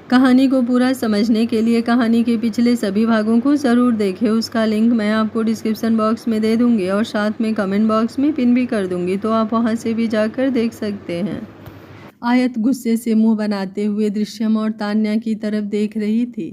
कहानी को पूरा समझने के लिए कहानी के पिछले सभी भागों को ज़रूर देखें। उसका लिंक मैं आपको डिस्क्रिप्शन बॉक्स में दे दूंगी और साथ में कमेंट बॉक्स में पिन भी कर दूंगी, तो आप वहां से भी जाकर देख सकते हैं। आयत गुस्से से मुंह बनाते हुए दृश्यम और तान्या की तरफ देख रही थी।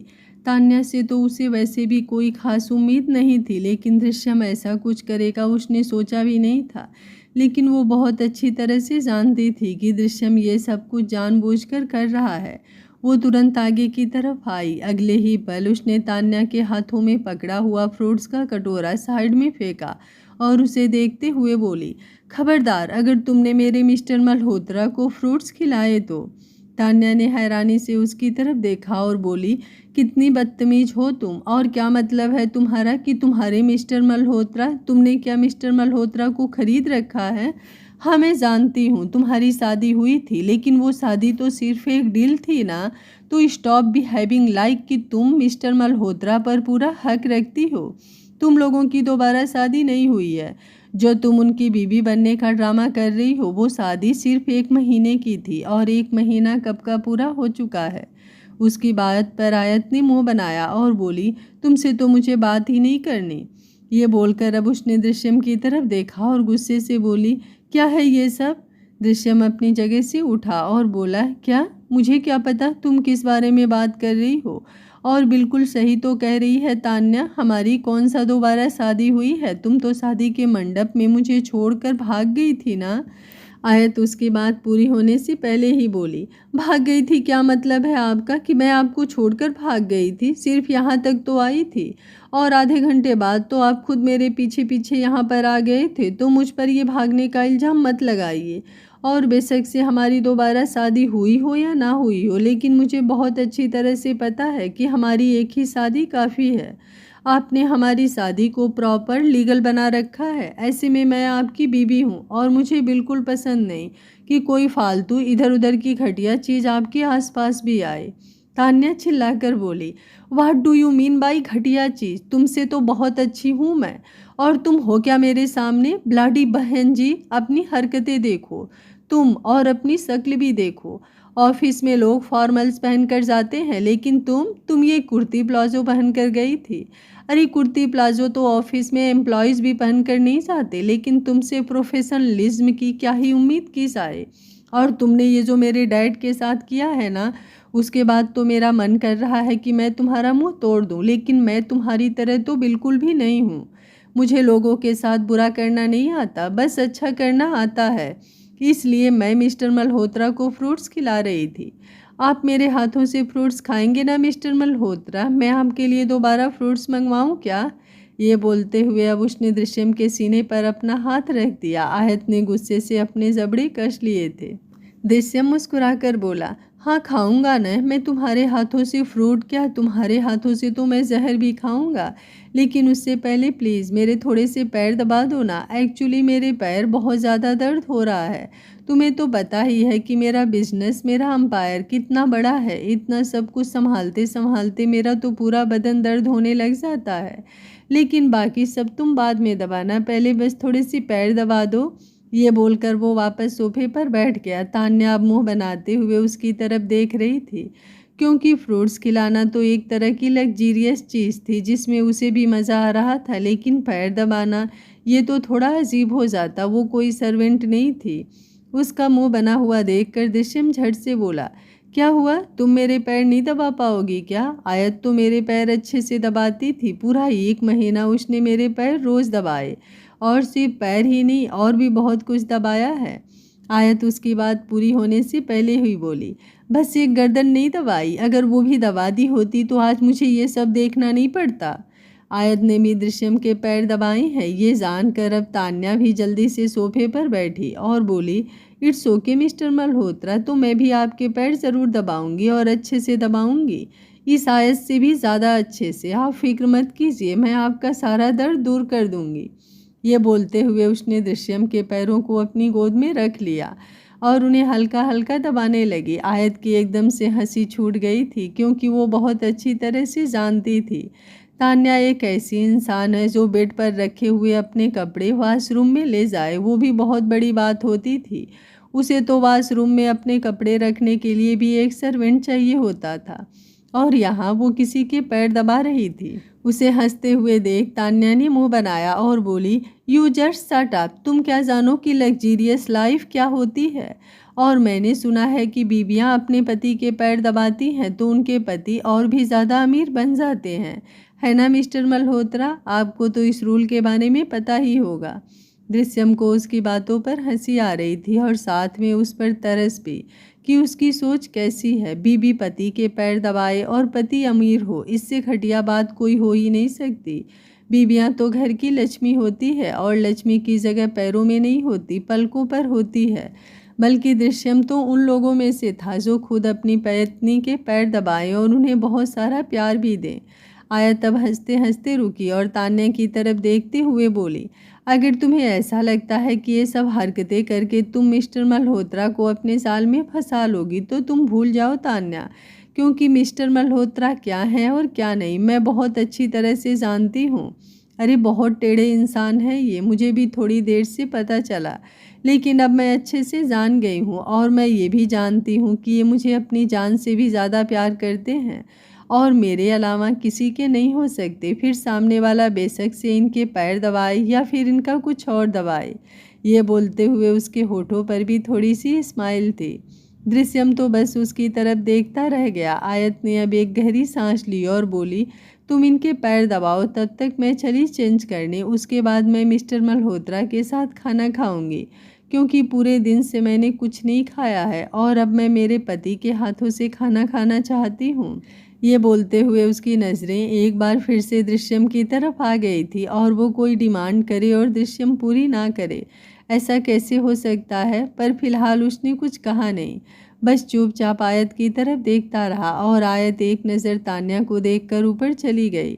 तान्या से तो उसे वैसे भी कोई खास उम्मीद नहीं थी, लेकिन दृश्यम ऐसा कुछ करेगा उसने सोचा भी नहीं था। लेकिन वो बहुत अच्छी तरह से जानती थी कि दृश्यम ये सब कुछ जानबूझकर कर रहा है। वो तुरंत आगे की तरफ आई। अगले ही पल उसने तान्या के हाथों में पकड़ा हुआ फ्रूट्स का कटोरा साइड में फेंका और उसे देखते हुए बोली, खबरदार अगर तुमने मेरे मिस्टर मल्होत्रा को फ्रूट्स खिलाए तो। तान्या ने हैरानी से उसकी तरफ देखा और बोली, कितनी बदतमीज हो तुम, और क्या मतलब है तुम्हारा कि तुम्हारे मिस्टर मल्होत्रा, तुमने क्या मिस्टर मल्होत्रा को खरीद रखा है? हाँ मैं जानती हूँ तुम्हारी शादी हुई थी, लेकिन वो शादी तो सिर्फ एक डील थी ना। तो स्टॉप बिहेविंग लाइक कि तुम मिस्टर मल्होत्रा पर पूरा हक रखती हो। तुम लोगों की दोबारा शादी नहीं हुई है। जो तुम उनकी बीवी बनने का ड्रामा कर रही हो, वो शादी सिर्फ 1 महीने की थी और 1 महीना कब का पूरा हो चुका है। उसकी बात पर आयत ने मुंह बनाया और बोली, तुमसे तो मुझे बात ही नहीं करनी। ये बोलकर अब उसने दृश्यम की तरफ देखा और गुस्से से बोली, क्या है ये सब? दृश्यम अपनी जगह से उठा और बोला, क्या? मुझे क्या पता तुम किस बारे में बात कर रही हो। और बिल्कुल सही तो कह रही है तान्या, हमारी कौन सा दोबारा शादी हुई है? तुम तो शादी के मंडप में मुझे छोड़कर भाग गई थी ना। आयत उसकी बात पूरी होने से पहले ही बोली, भाग गई थी? क्या मतलब है आपका कि मैं आपको छोड़कर भाग गई थी? सिर्फ यहाँ तक तो आई थी और आधे घंटे बाद तो आप खुद मेरे पीछे पीछे यहाँ पर आ गए थे। तो मुझ पर ये भागने का इल्ज़ाम मत लगाइए। और बेशक से हमारी दोबारा शादी हुई हो या ना हुई हो, लेकिन मुझे बहुत अच्छी तरह से पता है कि हमारी एक ही शादी काफ़ी है। आपने हमारी शादी को प्रॉपर लीगल बना रखा है। ऐसे में मैं आपकी बीवी हूँ और मुझे बिल्कुल पसंद नहीं कि कोई फालतू इधर उधर की घटिया चीज़ आपके आसपास भी आए। तान्या चिल्लाकर बोली, what do you mean by घटिया चीज़? तुमसे तो बहुत अच्छी हूँ मैं, और तुम हो क्या मेरे सामने? ब्लाडी बहन जी, अपनी हरकतें देखो तुम, और अपनी शक्ल भी देखो। ऑफिस में लोग फॉर्मल्स पहन कर जाते हैं, लेकिन तुम ये कुर्ती प्लाजो पहन कर गई थी। अरे कुर्ती प्लाजो तो ऑफिस में एम्प्लॉयज़ भी पहन कर नहीं जाते, लेकिन तुमसे प्रोफेशनलिज्म की क्या ही उम्मीद की जाए। और तुमने ये जो मेरे डैड के साथ किया है ना, उसके बाद तो मेरा मन कर रहा है कि मैं तुम्हारा मुंह तोड़ दूं, लेकिन मैं तुम्हारी तरह तो बिल्कुल भी नहीं हूँ। मुझे लोगों के साथ बुरा करना नहीं आता, बस अच्छा करना आता है। इसलिए मैं मिस्टर मल्होत्रा को फ्रूट्स खिला रही थी। आप मेरे हाथों से फ्रूट्स खाएंगे ना मिस्टर मल्होत्रा? मैं आपके लिए दोबारा फ्रूट्स मंगवाऊं क्या? ये बोलते हुए अब उसने दृश्यम के सीने पर अपना हाथ रख दिया। आयत ने गुस्से से अपने जबड़े कस लिए थे। दृश्यम मुस्कुराकर बोला, हाँ खाऊंगा न, मैं तुम्हारे हाथों से फ्रूट क्या, तुम्हारे हाथों से तो मैं जहर भी खाऊंगा। लेकिन उससे पहले प्लीज़ मेरे थोड़े से पैर दबा दो ना। एक्चुअली मेरे पैर बहुत ज़्यादा दर्द हो रहा है। तुम्हें तो पता ही है कि मेरा बिजनेस, मेरा एम्पायर कितना बड़ा है। इतना सब कुछ संभालते संभालते मेरा तो पूरा बदन दर्द होने लग जाता है। लेकिन बाकी सब तुम बाद में दबाना, पहले बस थोड़े से पैर दबा दो। ये बोलकर वो वापस सोफे पर बैठ गया। तान्या अब मुंह बनाते हुए उसकी तरफ देख रही थी, क्योंकि फ्रूट्स खिलाना तो एक तरह की लग्जीरियस चीज़ थी जिसमें उसे भी मज़ा आ रहा था, लेकिन पैर दबाना ये तो थोड़ा अजीब हो जाता। वो कोई सर्वेंट नहीं थी। उसका मुंह बना हुआ देखकर दृश्यम झट से बोला, क्या हुआ? तुम मेरे पैर नहीं दबा पाओगी क्या? आयत तो मेरे पैर अच्छे से दबाती थी। पूरा 1 महीना उसने मेरे पैर रोज़ दबाए, और सिर्फ पैर ही नहीं और भी बहुत कुछ दबाया है। आयत उसकी बात पूरी होने से पहले ही बोली, बस एक गर्दन नहीं दबाई, अगर वो भी दबा दी होती तो आज मुझे ये सब देखना नहीं पड़ता। आयत ने भी दृश्यम के पैर दबाए हैं। ये जानकर अब तान्या भी जल्दी से सोफे पर बैठी और बोली, इट्स ओके मिस्टर मल्होत्रा, तो मैं भी आपके पैर ज़रूर दबाऊंगी और अच्छे से दबाऊंगी, इस आयत से भी ज़्यादा अच्छे से। आप फिक्र मत कीजिए, मैं आपका सारा दर्द दूर कर दूंगी। ये बोलते हुए उसने दृश्यम के पैरों को अपनी गोद में रख लिया और उन्हें हल्का हल्का दबाने लगी। आयत की एकदम से हंसी छूट गई थी, क्योंकि वो बहुत अच्छी तरह से जानती थी तान्या एक ऐसी इंसान है जो बेड पर रखे हुए अपने कपड़े वॉशरूम में ले जाए, वो भी बहुत बड़ी बात होती थी। उसे तो वॉशरूम में अपने कपड़े रखने के लिए भी एक सर्वेंट चाहिए होता था, और यहाँ वो किसी के पैर दबा रही थी। उसे हंसते हुए देख तान्या ने मुंह बनाया और बोली, यू जस्ट शट अप। तुम क्या जानो कि लग्जीरियस लाइफ क्या होती है? और मैंने सुना है कि बीबियां अपने पति के पैर दबाती हैं तो उनके पति और भी ज़्यादा अमीर बन जाते हैं, है ना मिस्टर मल्होत्रा? आपको तो इस रूल के बारे में पता ही होगा। दृश्यम को उसकी बातों पर हंसी आ रही थी और साथ में उस पर तरस भी कि उसकी सोच कैसी है। बीबी पति के पैर दबाए और पति अमीर हो, इससे घटिया बात कोई हो ही नहीं सकती। बीबियां तो घर की लक्ष्मी होती है और लक्ष्मी की जगह पैरों में नहीं होती, पलकों पर होती है। बल्कि दृश्यम तो उन लोगों में से था जो खुद अपनी पत्नी के पैर दबाएं और उन्हें बहुत सारा प्यार भी दें। आया तब हंसते हंसते रुकी और तान्या की तरफ देखते हुए बोली, अगर तुम्हें ऐसा लगता है कि ये सब हरकतें करके तुम मिस्टर मल्होत्रा को अपने जाल में फंसा लोगी तो तुम भूल जाओ तान्या, क्योंकि मिस्टर मल्होत्रा क्या है और क्या नहीं मैं बहुत अच्छी तरह से जानती हूँ। अरे बहुत टेढ़े इंसान है ये, मुझे भी थोड़ी देर से पता चला, लेकिन अब मैं अच्छे से जान गई हूँ और मैं ये भी जानती हूँ कि ये मुझे अपनी जान से भी ज़्यादा प्यार करते हैं और मेरे अलावा किसी के नहीं हो सकते। फिर सामने वाला बेशक से इनके पैर दबाए या फिर इनका कुछ और दबाए। ये बोलते हुए उसके होठों पर भी थोड़ी सी स्माइल थी। दृश्यम तो बस उसकी तरफ देखता रह गया। आयत ने अब एक गहरी सांस ली और बोली, तुम इनके पैर दबाओ, तब तक मैं चली चेंज करने, उसके बाद मैं मिस्टर मल्होत्रा के साथ खाना खाऊंगी, क्योंकि पूरे दिन से मैंने कुछ नहीं खाया है और अब मैं मेरे पति के हाथों से खाना खाना चाहती हूँ। ये बोलते हुए उसकी नज़रें एक बार फिर से दृश्यम की तरफ आ गई थी और वो कोई डिमांड करे और दृश्यम पूरी ना करे, ऐसा कैसे हो सकता है? पर फिलहाल उसने कुछ कहा नहीं, बस चुपचाप आयत की तरफ देखता रहा और आयत एक नज़र तान्या को देखकर ऊपर चली गई।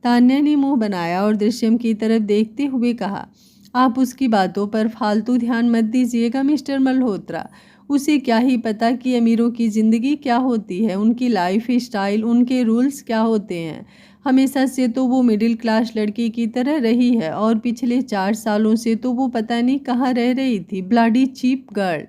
तान्या ने मुंह बनाया और दृश्यम की तरफ देखते हुए कहा, आप उसकी बातों पर फालतू ध्यान मत दीजिएगा मिस्टर मल्होत्रा। उसे क्या ही पता कि अमीरों की ज़िंदगी क्या होती है, उनकी लाइफ स्टाइल, उनके रूल्स क्या होते हैं। हमेशा से तो वो मिडिल क्लास लड़की की तरह रही है और पिछले 4 सालों से तो वो पता नहीं कहाँ रह रही थी, ब्लडी चीप गर्ल।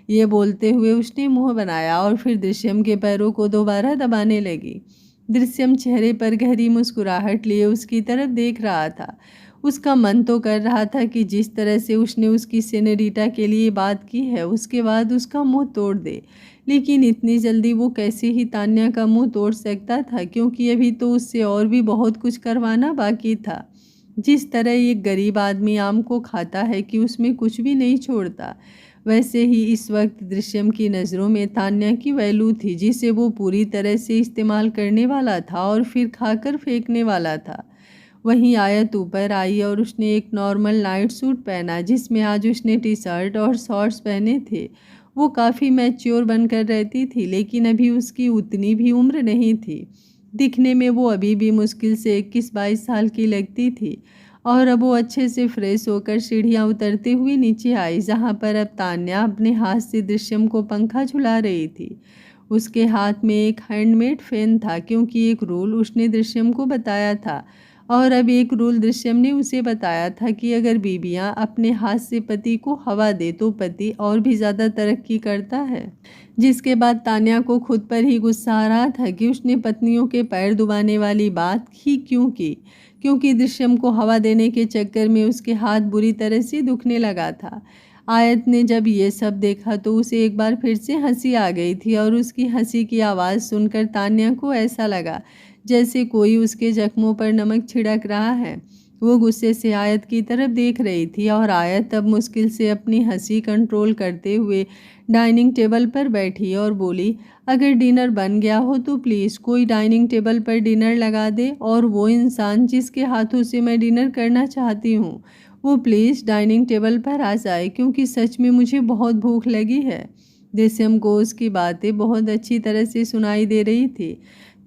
ये बोलते हुए उसने मुंह बनाया और फिर दृश्यम के पैरों को दोबारा दबाने लगी। दृश्यम चेहरे पर गहरी मुस्कुराहट लिए उसकी तरफ देख रहा था। उसका मन तो कर रहा था कि जिस तरह से उसने उसकी सेनेरिटा के लिए बात की है उसके बाद उसका मुंह तोड़ दे, लेकिन इतनी जल्दी वो कैसे ही तान्या का मुंह तोड़ सकता था, क्योंकि अभी तो उससे और भी बहुत कुछ करवाना बाकी था। जिस तरह एक गरीब आदमी आम को खाता है कि उसमें कुछ भी नहीं छोड़ता, वैसे ही इस वक्त दृश्यम की नज़रों में तान्या की वैल्यू थी, जिसे वो पूरी तरह से इस्तेमाल करने वाला था और फिर खाकर फेंकने वाला था। वहीं आयत ऊपर आई और उसने एक नॉर्मल नाइट सूट पहना, जिसमें आज उसने टी शर्ट और शॉर्ट्स पहने थे। वो काफ़ी मैच्योर बनकर रहती थी, लेकिन अभी उसकी उतनी भी उम्र नहीं थी। दिखने में वो अभी भी मुश्किल से 21-22 साल की लगती थी और अब वो अच्छे से फ्रेश होकर सीढ़ियाँ उतरते हुए नीचे आई, जहाँ पर अब तान्या अपने हाथ से दृश्यम को पंखा झुला रही थी। उसके हाथ में एक हैंडमेड फैन था, क्योंकि एक रूल उसने दृश्यम को बताया था और अब एक रूल दृश्यम ने उसे बताया था कि अगर बीबियां अपने हाथ से पति को हवा दे तो पति और भी ज़्यादा तरक्की करता है। जिसके बाद तान्या को खुद पर ही गुस्सा आ रहा था कि उसने पत्नियों के पैर दबाने वाली बात ही क्यों की, क्योंकि दृश्यम को हवा देने के चक्कर में उसके हाथ बुरी तरह से दुखने लगा था। आयत ने जब ये सब देखा तो उसे एक बार फिर से हंसी आ गई थी और उसकी हंसी की आवाज़ सुनकर तान्या को ऐसा लगा जैसे कोई उसके जख्मों पर नमक छिड़क रहा है। वो गुस्से से आयत की तरफ देख रही थी और आयत अब मुश्किल से अपनी हंसी कंट्रोल करते हुए डाइनिंग टेबल पर बैठी और बोली, अगर डिनर बन गया हो तो प्लीज़ कोई डाइनिंग टेबल पर डिनर लगा दे और वो इंसान जिसके हाथों से मैं डिनर करना चाहती हूँ वो प्लीज़ डाइनिंग टेबल पर आ जाए, क्योंकि सच में मुझे बहुत भूख लगी है। दृश्यम को उसकी बातें बहुत अच्छी तरह से सुनाई दे रही थी।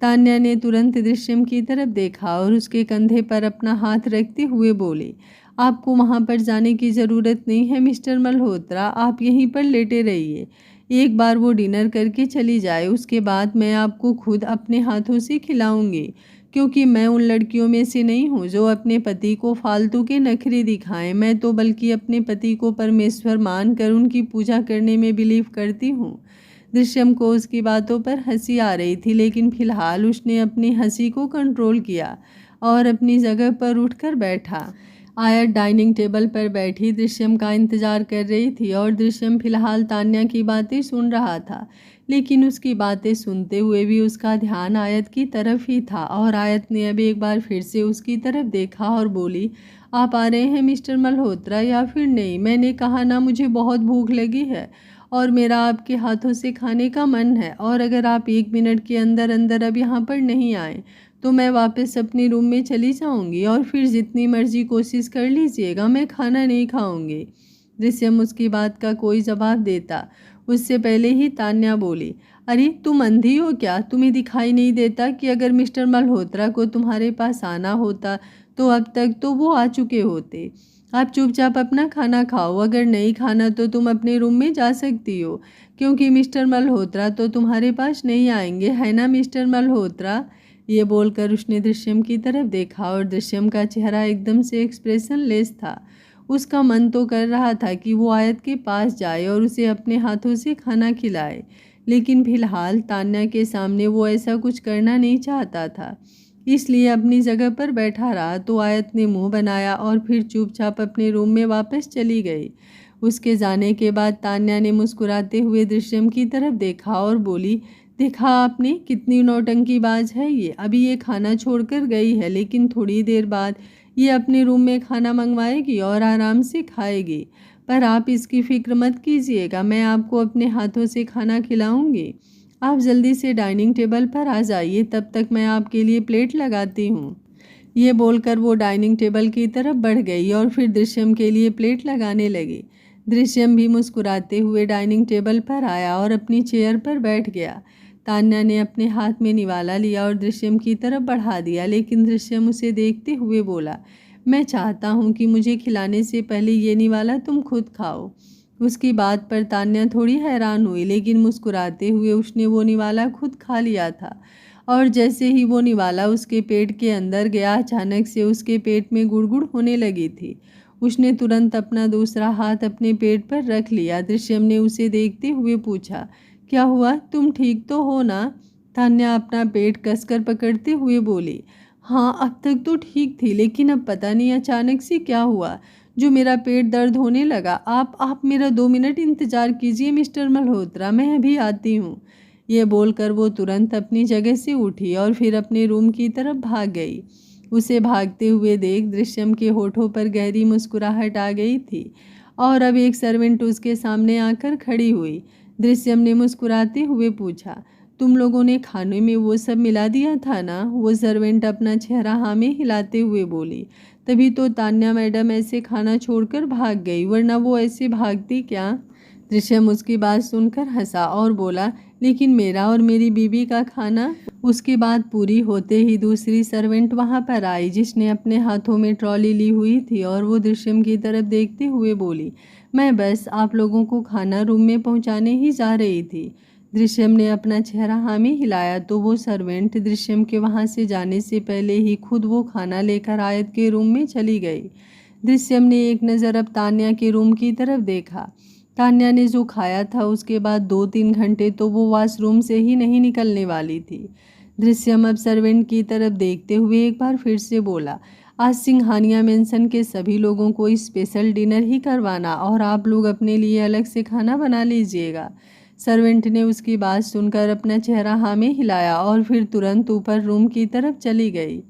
तान्या ने तुरंत दृश्यम की तरफ देखा और उसके कंधे पर अपना हाथ रखते हुए बोली, आपको वहाँ पर जाने की ज़रूरत नहीं है मिस्टर मल्होत्रा, आप यहीं पर लेटे रहिए। एक बार वो डिनर करके चली जाए, उसके बाद मैं आपको खुद अपने हाथों से खिलाऊंगी, क्योंकि मैं उन लड़कियों में से नहीं हूँ जो अपने पति को फालतू के नखरे दिखाएं। मैं तो बल्कि अपने पति को परमेश्वर मानकर उनकी पूजा करने में बिलीव करती हूँ। दृश्यम को उसकी बातों पर हंसी आ रही थी, लेकिन फिलहाल उसने अपनी हंसी को कंट्रोल किया और अपनी जगह पर उठकर बैठा। आयत डाइनिंग टेबल पर बैठी दृश्यम का इंतजार कर रही थी और दृश्यम फिलहाल तान्या की बातें सुन रहा था, लेकिन उसकी बातें सुनते हुए भी उसका ध्यान आयत की तरफ ही था। और आयत ने अब एक बार फिर से उसकी तरफ देखा और बोली, आप आ रहे हैं मिस्टर मल्होत्रा या फिर नहीं? मैंने कहा ना, मुझे बहुत भूख लगी है और मेरा आपके हाथों से खाने का मन है, और अगर आप 1 मिनट के अंदर अंदर अब यहाँ पर नहीं आए तो मैं वापस अपने रूम में चली जाऊंगी और फिर जितनी मर्जी कोशिश कर लीजिएगा, मैं खाना नहीं खाऊंगी। दृश्यम उसकी बात का कोई जवाब देता उससे पहले ही तान्या बोली, अरे तुम अंधी हो क्या? तुम्हें दिखाई नहीं देता कि अगर मिस्टर मल्होत्रा को तुम्हारे पास आना होता तो अब तक तो वो आ चुके होते। आप चुपचाप अपना खाना खाओ, अगर नहीं खाना तो तुम अपने रूम में जा सकती हो, क्योंकि मिस्टर मल्होत्रा तो तुम्हारे पास नहीं आएंगे, है ना मिस्टर मल्होत्रा? ये बोलकर उसने दृश्यम की तरफ देखा और दृश्यम का चेहरा एकदम से एक्सप्रेशन लेस था। उसका मन तो कर रहा था कि वो आयत के पास जाए और उसे अपने हाथों से खाना खिलाए, लेकिन फिलहाल तान्या के सामने वो ऐसा कुछ करना नहीं चाहता था, इसलिए अपनी जगह पर बैठा रहा। तो आयत ने मुंह बनाया और फिर चुपचाप अपने रूम में वापस चली गई। उसके जाने के बाद तान्या ने मुस्कुराते हुए दृश्यम की तरफ देखा और बोली, देखा आपने, कितनी नौटंकीबाज है ये। अभी ये खाना छोड़कर गई है, लेकिन थोड़ी देर बाद ये अपने रूम में खाना मंगवाएगी और आराम से खाएगी। पर आप इसकी फिक्र मत कीजिएगा, मैं आपको अपने हाथों से खाना खिलाऊंगी। आप जल्दी से डाइनिंग टेबल पर आ जाइए, तब तक मैं आपके लिए प्लेट लगाती हूँ। ये बोलकर वो डाइनिंग टेबल की तरफ बढ़ गई और फिर दृश्यम के लिए प्लेट लगाने लगी। दृश्यम भी मुस्कुराते हुए डाइनिंग टेबल पर आया और अपनी चेयर पर बैठ गया। तान्या ने अपने हाथ में निवाला लिया और दृश्यम की तरफ बढ़ा दिया, लेकिन दृश्यम उसे देखते हुए बोला, मैं चाहता हूँ कि मुझे खिलाने से पहले ये निवाला तुम खुद खाओ। उसकी बात पर तान्या थोड़ी हैरान हुई, लेकिन मुस्कुराते हुए उसने वो निवाला खुद खा लिया था। और जैसे ही वो निवाला उसके पेट के अंदर गया, अचानक से उसके पेट में गुड़गुड़ होने लगी थी। उसने तुरंत अपना दूसरा हाथ अपने पेट पर रख लिया। दृश्यम ने उसे देखते हुए पूछा, क्या हुआ, तुम ठीक तो हो ना? तान्या अपना पेट कसकर पकड़ते हुए बोली, हाँ अब तक तो ठीक थी, लेकिन अब पता नहीं अचानक से क्या हुआ जो मेरा पेट दर्द होने लगा। आप मेरा 2 मिनट इंतज़ार कीजिए मिस्टर मल्होत्रा, मैं अभी आती हूँ। ये बोलकर वो तुरंत अपनी जगह से उठी और फिर अपने रूम की तरफ भाग गई। उसे भागते हुए देख दृश्यम के होठों पर गहरी मुस्कुराहट आ गई थी और अब एक सर्वेंट उसके सामने आकर खड़ी हुई। दृश्यम ने मुस्कुराते हुए पूछा, तुम लोगों ने खाने में वो सब मिला दिया था ना? वो सर्वेंट अपना चेहरा हाँ में हिलाते हुए बोली। तभी तो तान्या मैडम ऐसे खाना छोड़कर भाग गई, वरना वो ऐसे भागती क्या? दृश्यम उसकी बात सुनकर हंसा और बोला, लेकिन मेरा और मेरी बीबी का खाना? उसकी बात पूरी होते ही दूसरी सर्वेंट वहां पर आई, जिसने अपने हाथों में ट्रॉली ली हुई थी, और वो दृश्यम की तरफ देखते हुए बोली, मैं बस आप लोगों को खाना रूम में पहुंचाने ही जा रही थी। दृश्यम ने अपना चेहरा हाँ में हिलाया तो वो सर्वेंट दृश्यम के वहां से जाने से पहले ही खुद वो खाना लेकर आयत के रूम में चली गई। दृश्यम ने एक नज़र अब तान्या के रूम की तरफ देखा। तान्या ने जो खाया था उसके बाद 2-3 घंटे तो वो वॉशरूम से ही नहीं निकलने वाली थी। दृश्यम अब सर्वेंट की तरफ देखते हुए एक बार फिर से बोला, आज सिंघानिया मेंशन के सभी लोगों को स्पेशल डिनर ही करवाना और आप लोग अपने लिए अलग से खाना बना लीजिएगा। सर्वेंट ने उसकी बात सुनकर अपना चेहरा हाँ में हिलाया और फिर तुरंत ऊपर रूम की तरफ चली गई।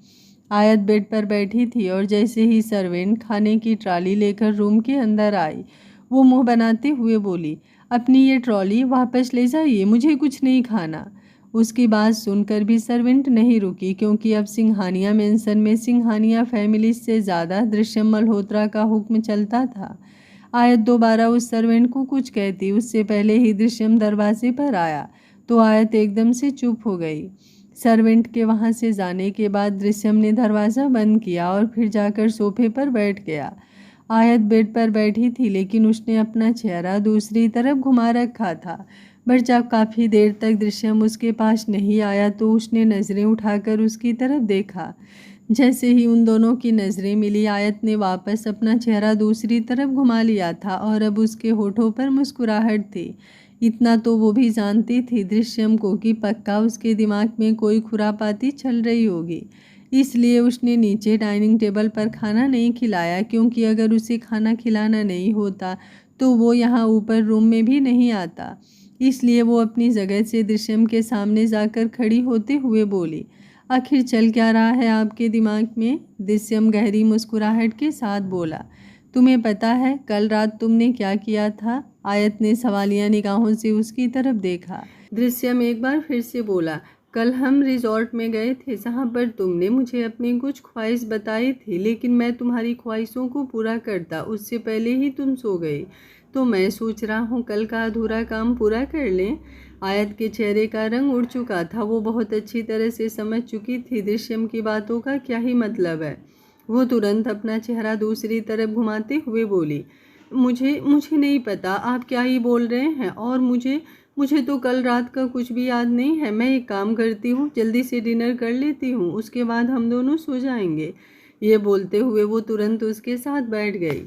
आयत बेड पर बैठी थी और जैसे ही सर्वेंट खाने की ट्रॉली लेकर रूम के अंदर आई, वो मुंह बनाते हुए बोली, अपनी ये ट्रॉली वापस ले जाइए, मुझे कुछ नहीं खाना। उसकी बात सुनकर भी सर्वेंट नहीं रुकी, क्योंकि अब सिंघानिया मेंशन में सिंघानिया फैमिली से ज़्यादा दृश्यम मल्होत्रा का हुक्म चलता था। आयत दोबारा उस सर्वेंट को कुछ कहती उससे पहले ही दृश्यम दरवाजे पर आया तो आयत एकदम से चुप हो गई। सर्वेंट के वहां से जाने के बाद दृश्यम ने दरवाज़ा बंद किया और फिर जाकर सोफे पर बैठ गया। आयत बेड पर बैठी थी, लेकिन उसने अपना चेहरा दूसरी तरफ घुमा रखा था। पर जब काफ़ी देर तक दृश्यम उसके पास नहीं आया तो उसने नज़रें उठाकर उसकी तरफ देखा। जैसे ही उन दोनों की नज़रें मिली, आयत ने वापस अपना चेहरा दूसरी तरफ घुमा लिया था और अब उसके होठों पर मुस्कुराहट थी। इतना तो वो भी जानती थी दृश्यम को कि पक्का उसके दिमाग में कोई खुरापाती चल रही होगी। इसलिए उसने नीचे डाइनिंग टेबल पर खाना नहीं खिलाया, क्योंकि अगर उसे खाना खिलाना नहीं होता तो वो यहाँ ऊपर रूम में भी नहीं आता। इसलिए वो अपनी जगह से दृश्यम के सामने जाकर खड़ी होते हुए बोली, आखिर चल क्या रहा है आपके दिमाग में? दृश्यम गहरी मुस्कुराहट के साथ बोला, तुम्हें पता है कल रात तुमने क्या किया था? आयत ने सवालिया निगाहों से उसकी तरफ देखा। दृश्यम एक बार फिर से बोला, कल हम रिजॉर्ट में गए थे जहाँ पर तुमने मुझे अपनी कुछ ख्वाहिश बताई थी, लेकिन मैं तुम्हारी ख्वाहिशों को पूरा करता उससे पहले ही तुम सो गई। तो मैं सोच रहा हूँ कल का अधूरा काम पूरा कर लें। आयत के चेहरे का रंग उड़ चुका था। वो बहुत अच्छी तरह से समझ चुकी थी दृश्यम की बातों का क्या ही मतलब है। वो तुरंत अपना चेहरा दूसरी तरफ घुमाते हुए बोली, मुझे मुझे नहीं पता आप क्या ही बोल रहे हैं, और मुझे तो कल रात का कुछ भी याद नहीं है। मैं एक काम करती हूँ, जल्दी से डिनर कर लेती हूँ, उसके बाद हम दोनों सो जाएंगे। ये बोलते हुए वो तुरंत उसके साथ बैठ गई।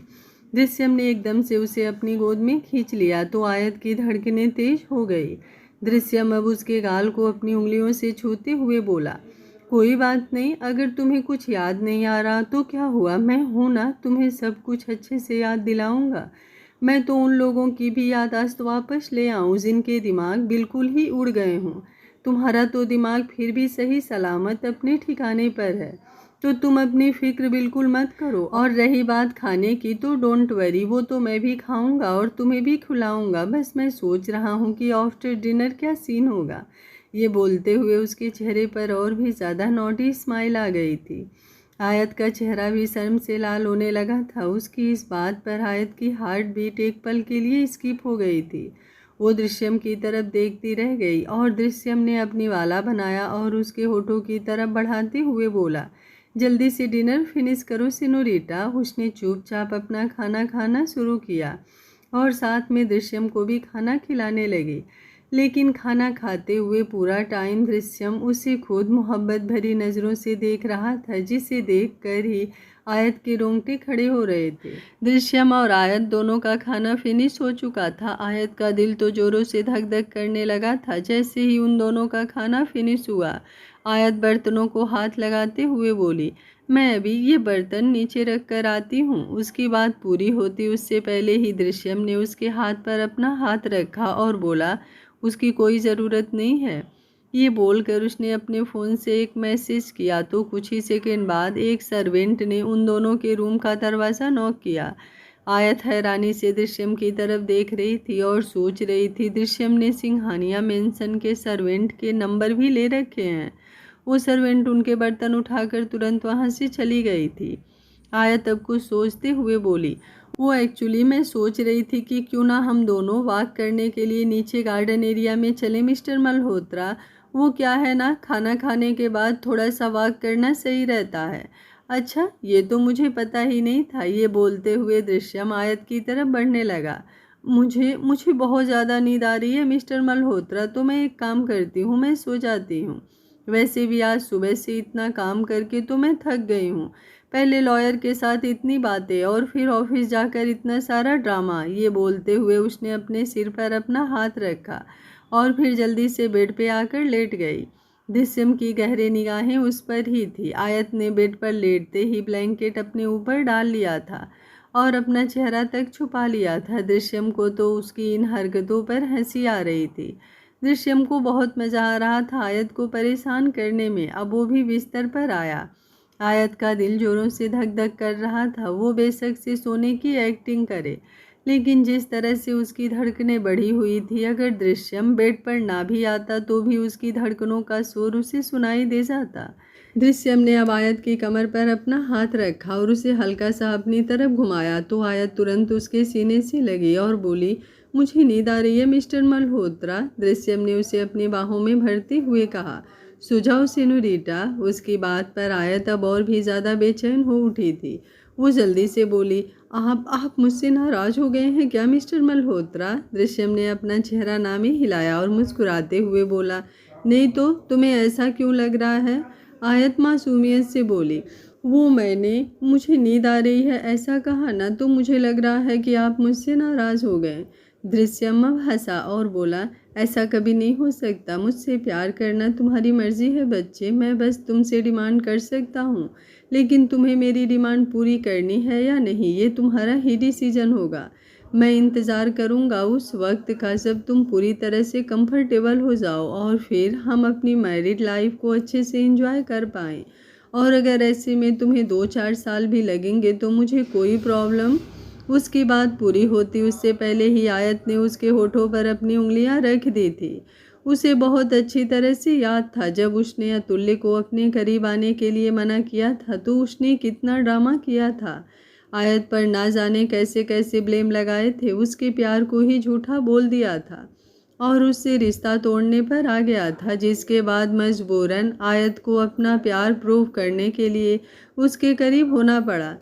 दृश्यम ने एकदम से उसे अपनी गोद में खींच लिया तो आयत की धड़कनें तेज हो गई। दृश्यम अब उसके गाल को अपनी उंगलियों से छूते हुए बोला, कोई बात नहीं, अगर तुम्हें कुछ याद नहीं आ रहा तो क्या हुआ, मैं हूं ना, तुम्हें सब कुछ अच्छे से याद दिलाऊंगा। मैं तो उन लोगों की भी याददाश्त वापस ले आऊं जिनके दिमाग बिल्कुल ही उड़ गए हों। तुम्हारा तो दिमाग फिर भी सही सलामत अपने ठिकाने पर है, तो तुम अपनी फिक्र बिल्कुल मत करो। और रही बात खाने की तो डोंट वरी, वो तो मैं भी खाऊंगा और तुम्हें भी खिलाऊंगा। बस मैं सोच रहा हूँ कि आफ्टर डिनर क्या सीन होगा। ये बोलते हुए उसके चेहरे पर और भी ज़्यादा नॉटी स्माइल आ गई थी। आयत का चेहरा भी शर्म से लाल होने लगा था। उसकी इस बात पर आयत की हार्ट बीट एक पल के लिए स्किप हो गई थी। वो दृश्यम की तरफ देखती रह गई और दृश्यम ने अपनी वाला बनाया और उसके होठों की तरफ बढ़ाते हुए बोला, जल्दी से डिनर फिनिश करो सिनोरिटा। उसने चुपचाप अपना खाना खाना शुरू किया और साथ में दृश्यम को भी खाना खिलाने लगी। लेकिन खाना खाते हुए पूरा टाइम दृश्यम उसे खुद मोहब्बत भरी नज़रों से देख रहा था, जिसे देखकर ही आयत के रोंगटे खड़े हो रहे थे। दृश्यम और आयत दोनों का खाना फिनिश हो चुका था। आयत का दिल तो जोरों से धक धक करने लगा था। जैसे ही उन दोनों का खाना फिनिश हुआ, आयत बर्तनों को हाथ लगाते हुए बोली, मैं अभी ये बर्तन नीचे रख कर आती हूँ। उसकी बात पूरी होती उससे पहले ही दृश्यम ने उसके हाथ पर अपना हाथ रखा और बोला, उसकी कोई ज़रूरत नहीं है। ये बोलकर उसने अपने फ़ोन से एक मैसेज किया तो कुछ ही सेकंड बाद एक सर्वेंट ने उन दोनों के रूम का दरवाज़ा नॉक किया। आयत हैरानी से दृश्यम की तरफ देख रही थी और सोच रही थी दृश्यम ने सिंघानिया मेंशन के सर्वेंट के नंबर भी ले रखे हैं। वो सर्वेंट उनके बर्तन उठाकर तुरंत वहाँ से चली गई थी। आयत अब कुछ सोचते हुए बोली, वो एक्चुअली मैं सोच रही थी कि क्यों ना हम दोनों वॉक करने के लिए नीचे गार्डन एरिया में चले मिस्टर मल्होत्रा। वो क्या है ना, खाना खाने के बाद थोड़ा सा वॉक करना सही रहता है। अच्छा, ये तो मुझे पता ही नहीं था। ये बोलते हुए दृश्यम आयत की तरफ बढ़ने लगा। मुझे मुझे बहुत ज़्यादा नींद आ रही है मिस्टर मल्होत्रा, तो मैं एक काम करती हूँ, मैं सो जाती हूँ। वैसे भी आज सुबह से इतना काम करके तो मैं थक गई हूँ। पहले लॉयर के साथ इतनी बातें और फिर ऑफिस जाकर इतना सारा ड्रामा। ये बोलते हुए उसने अपने सिर पर अपना हाथ रखा और फिर जल्दी से बेड पे आकर लेट गई। दृश्यम की गहरे निगाहें उस पर ही थी। आयत ने बेड पर लेटते ही ब्लैंकेट अपने ऊपर डाल लिया था और अपना चेहरा तक छुपा लिया था। दृश्यम को तो उसकी इन हरकतों पर हंसी आ रही थी। दृश्यम को बहुत मज़ा आ रहा था आयत को परेशान करने में। अब वो भी बिस्तर पर आया। आयत का दिल जोरों से धक धक कर रहा था। वो बेशक से सोने की एक्टिंग करे, लेकिन जिस तरह से उसकी धड़कनें बढ़ी हुई थी, अगर दृश्यम बेड पर ना भी आता तो भी उसकी धड़कनों का शोर उसे सुनाई दे जाता। दृश्यम ने अब आयत की कमर पर अपना हाथ रखा और उसे हल्का सा अपनी तरफ घुमाया तो आयत तुरंत उसके सीने से लगी और बोली, मुझे नींद आ रही है मिस्टर मल्होत्रा। दृश्यम ने उसे अपनी बाहों में भरते हुए कहा, सुझाव सिनोरिटा। उसकी बात पर आयत अब और भी ज़्यादा बेचैन हो उठी थी। वो जल्दी से बोली, आप मुझसे नाराज़ हो गए हैं क्या मिस्टर मल्होत्रा? दृश्यम ने अपना चेहरा नामी हिलाया और मुस्कुराते हुए बोला, नहीं तो तुम्हें ऐसा क्यों लग रहा है? आयत मासूमियत से बोली, वो मैंने मुझे नींद आ रही है ऐसा कहा ना, तो मुझे लग रहा है कि आप मुझसे नाराज़ हो गए। दृश्यम अब हंसा और बोला, ऐसा कभी नहीं हो सकता, मुझसे प्यार करना तुम्हारी मर्जी है बच्चे, मैं बस तुमसे डिमांड कर सकता हूँ, लेकिन तुम्हें मेरी डिमांड पूरी करनी है या नहीं ये तुम्हारा ही डिसीजन होगा। मैं इंतज़ार करूँगा उस वक्त का जब तुम पूरी तरह से कंफर्टेबल हो जाओ और फिर हम अपनी मैरिड लाइफ को अच्छे से एंजॉय कर पाएँ। और अगर ऐसे में तुम्हें 2-4 साल भी लगेंगे तो मुझे कोई प्रॉब्लम। उसकी बात पूरी होती उससे पहले ही आयत ने उसके होठों पर अपनी उंगलियां रख दी थी। उसे बहुत अच्छी तरह से याद था जब उसने अतुल्य को अपने करीब आने के लिए मना किया था तो उसने कितना ड्रामा किया था। आयत पर ना जाने कैसे कैसे ब्लेम लगाए थे, उसके प्यार को ही झूठा बोल दिया था और उससे रिश्ता तोड़ने पर आ गया था, जिसके बाद मजबूरन आयत को अपना प्यार प्रूव करने के लिए उसके करीब होना पड़ा।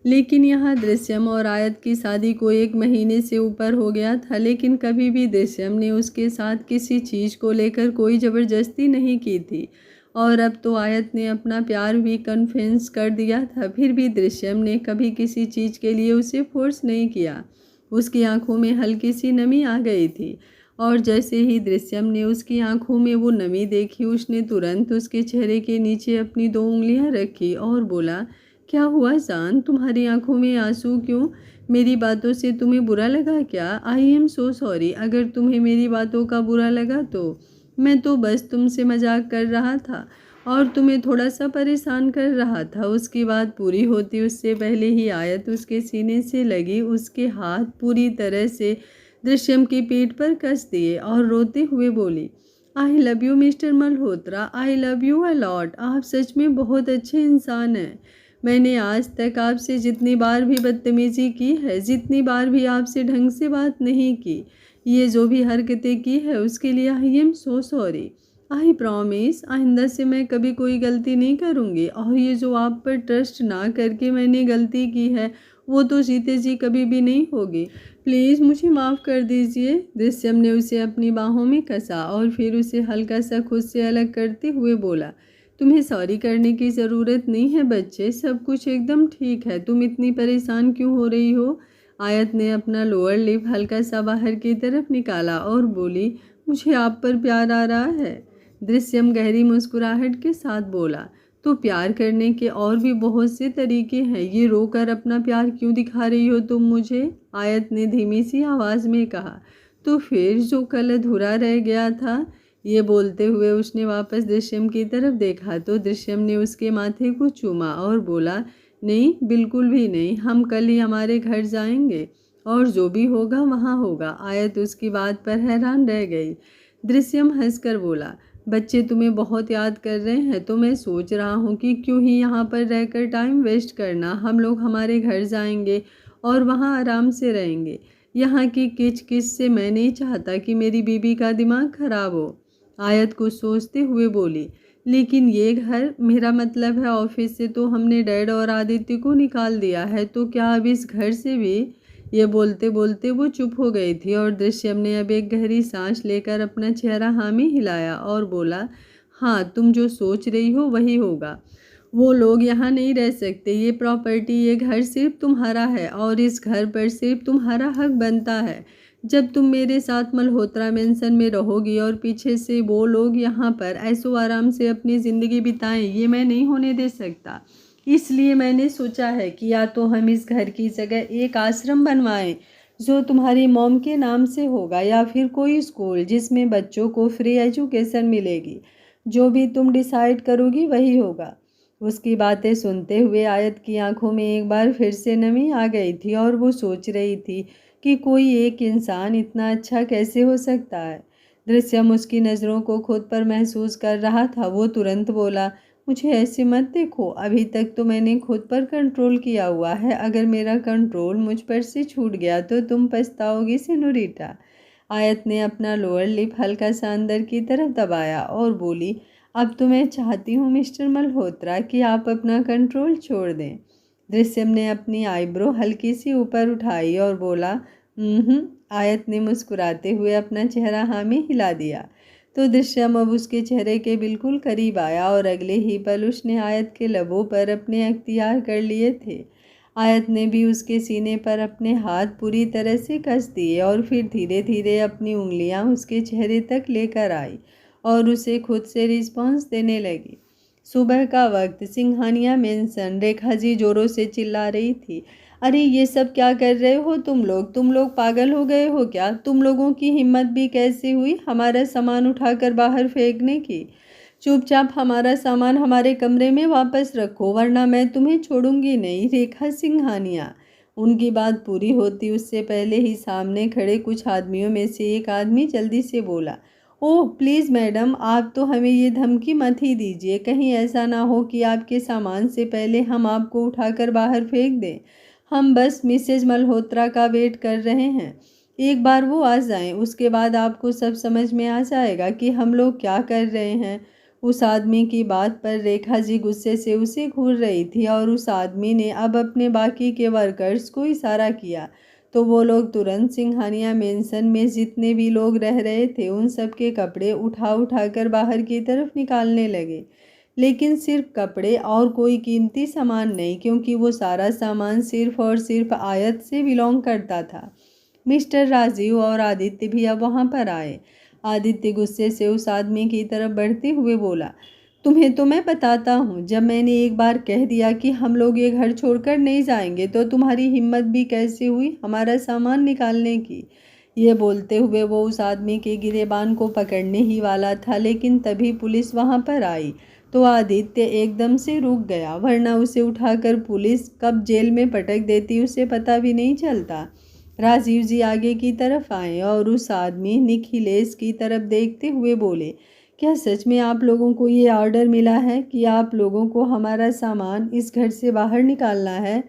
लेकिन यहाँ दृश्यम और आयत की शादी को 1 महीने से ऊपर हो गया था, लेकिन कभी भी दृश्यम ने उसके साथ किसी चीज़ को लेकर कोई ज़बरदस्ती नहीं की थी और अब तो आयत ने अपना प्यार भी कन्फेस कर दिया था, फिर भी दृश्यम ने कभी किसी चीज़ के लिए उसे फोर्स नहीं किया। उसकी आंखों में हल्की सी नमी आ गई थी और जैसे ही दृश्यम ने उसकी आंखों में वो नमी देखी, उसने तुरंत उसके चेहरे के नीचे अपनी 2 उंगलियां रखी और बोला, क्या हुआ जान, तुम्हारी आंखों में आंसू क्यों? मेरी बातों से तुम्हें बुरा लगा क्या? आई एम सो सॉरी, अगर तुम्हें मेरी बातों का बुरा लगा तो मैं तो बस तुमसे मजाक कर रहा था और तुम्हें थोड़ा सा परेशान कर रहा था। उसकी बात पूरी होती उससे पहले ही आयत उसके सीने से लगी, उसके हाथ पूरी तरह से दृश्यम की पीठ पर कस दिए और रोते हुए बोली, I love you mister Malhotra, I love you a lot, आप सच में बहुत अच्छे इंसान हैं। मैंने आज तक आपसे जितनी बार भी बदतमीज़ी की है, जितनी बार भी आपसे ढंग से बात नहीं की, ये जो भी हरकतें की है उसके लिए I am so sorry. I promise आइंदा से मैं कभी कोई गलती नहीं करूँगी और ये जो आप पर ट्रस्ट ना करके मैंने गलती की है वो तो जीते जी कभी भी नहीं होगी। प्लीज़ मुझे माफ़ कर दीजिए। दृश्यम ने उसे अपनी बाहों में कसा और फिर उसे हल्का सा खुद से अलग करते हुए बोला, तुम्हें सॉरी करने की ज़रूरत नहीं है बच्चे, सब कुछ एकदम ठीक है, तुम इतनी परेशान क्यों हो रही हो? आयत ने अपना लोअर लिप हल्का सा बाहर की तरफ निकाला और बोली, मुझे आप पर प्यार आ रहा है। दृश्यम गहरी मुस्कुराहट के साथ बोला, तो प्यार करने के और भी बहुत से तरीके हैं, ये रोकर अपना प्यार क्यों दिखा रही हो तुम मुझे? आयत ने धीमी सी आवाज़ में कहा, तो फिर जो कल अधूरा रह गया था। ये बोलते हुए उसने वापस दृश्यम की तरफ देखा तो दृश्यम ने उसके माथे को चूमा और बोला, नहीं बिल्कुल भी नहीं, हम कल ही हमारे घर जाएंगे और जो भी होगा वहाँ होगा। आयत उसकी बात पर हैरान रह गई। दृश्यम हंसकर बोला, बच्चे तुम्हें बहुत याद कर रहे हैं तो मैं सोच रहा हूँ कि क्यों ही यहाँ पर रहकर टाइम वेस्ट करना, हम लोग हमारे घर जाएंगे और वहाँ आराम से रहेंगे। यहाँ की किच किच से मैं नहीं चाहता कि मेरी बीबी का दिमाग खराब हो। आयत को सोचते हुए बोली, लेकिन ये घर, मेरा मतलब है ऑफिस से तो हमने डैड और आदित्य को निकाल दिया है, तो क्या अब इस घर से भी? ये बोलते बोलते वो चुप हो गई थी और दृश्यम ने अब एक गहरी सांस लेकर अपना चेहरा हामी हिलाया और बोला, हाँ तुम जो सोच रही हो वही होगा। वो लोग यहाँ नहीं रह सकते, ये प्रॉपर्टी, ये घर सिर्फ तुम्हारा है और इस घर पर सिर्फ तुम्हारा हक बनता है। जब तुम मेरे साथ मल्होत्रा मेंशन में रहोगी और पीछे से वो लोग यहाँ पर ऐसो आराम से अपनी ज़िंदगी बिताएं, ये मैं नहीं होने दे सकता। इसलिए मैंने सोचा है कि या तो हम इस घर की जगह एक आश्रम बनवाएं जो तुम्हारी मॉम के नाम से होगा, या फिर कोई स्कूल जिसमें बच्चों को फ्री एजुकेशन मिलेगी। जो भी तुम डिसाइड करोगी वही होगा। उसकी बातें सुनते हुए आयत की आंखों में एक बार फिर से नमी आ गई थी और वो सोच रही थी कि कोई एक इंसान इतना अच्छा कैसे हो सकता है। दृश्यम उसकी नज़रों को खुद पर महसूस कर रहा था। वो तुरंत बोला, मुझे ऐसे मत देखो, अभी तक तो मैंने खुद पर कंट्रोल किया हुआ है, अगर मेरा कंट्रोल मुझ पर से छूट गया तो तुम पछताओगी सेनोरिटा। आयत ने अपना लोअर लिप हल्का सा अंदर की तरफ दबाया और बोली, अब तो मैं चाहती हूँ मिस्टर मल्होत्रा कि आप अपना कंट्रोल छोड़ दें। दृश्यम ने अपनी आईब्रो हल्की सी ऊपर उठाई और बोला आयत ने मुस्कुराते हुए अपना चेहरा हाँ में हिला दिया। तो दृश्यम अब उसके चेहरे के बिल्कुल करीब आया और अगले ही पल उसने आयत के लबों पर अपने अख्तियार कर लिए थे। आयत ने भी उसके सीने पर अपने हाथ पूरी तरह से कस दिए और फिर धीरे धीरे अपनी उंगलियां उसके चेहरे तक लेकर आई और उसे खुद से रिस्पॉन्स देने लगी। सुबह का वक्त सिंघानिया मेंशन। रेखा जी जोरों से चिल्ला रही थी, अरे ये सब क्या कर रहे हो तुम लोग पागल हो गए हो क्या? तुम लोगों की हिम्मत भी कैसे हुई हमारा सामान उठाकर बाहर फेंकने की? चुपचाप हमारा सामान हमारे कमरे में वापस रखो वरना मैं तुम्हें छोड़ूंगी नहीं। रेखा सिंघानिया। उनकी बात पूरी होती उससे पहले ही सामने खड़े कुछ आदमियों में से एक आदमी जल्दी से बोला, ओह प्लीज़ मैडम, आप तो हमें ये धमकी मत ही दीजिए। कहीं ऐसा ना हो कि आपके सामान से पहले हम आपको उठाकर बाहर फेंक दें। हम बस मिसेज मल्होत्रा का वेट कर रहे हैं। एक बार वो आ जाएं, उसके बाद आपको सब समझ में आ जाएगा कि हम लोग क्या कर रहे हैं। उस आदमी की बात पर रेखा जी गुस्से से उसे घूर रही थी और उस आदमी ने अब अपने बाकी के वर्कर्स को इशारा किया तो वो लोग तुरंत सिंघानिया मेंशन में जितने भी लोग रह रहे थे उन सब के कपड़े उठा उठा कर बाहर की तरफ निकालने लगे। लेकिन सिर्फ कपड़े और कोई कीमती सामान नहीं, क्योंकि वो सारा सामान सिर्फ और सिर्फ आयत से बिलोंग करता था। मिस्टर राजीव और आदित्य भी अब वहाँ पर आए। आदित्य गुस्से से उस आदमी की तरफ बढ़ते हुए बोला, तुम्हें तो मैं बताता हूँ, जब मैंने एक बार कह दिया कि हम लोग ये घर छोड़कर नहीं जाएंगे तो तुम्हारी हिम्मत भी कैसे हुई हमारा सामान निकालने की। ये बोलते हुए वो उस आदमी के गिरेबान को पकड़ने ही वाला था, लेकिन तभी पुलिस वहाँ पर आई तो आदित्य एकदम से रुक गया, वरना उसे उठाकर पुलिस कब जेल में पटक देती उसे पता भी नहीं चलता। राजीव जी आगे की तरफ आए और उस आदमी निखिलेश की तरफ देखते हुए बोले, क्या सच में आप लोगों को ये ऑर्डर मिला है कि आप लोगों को हमारा सामान इस घर से बाहर निकालना है?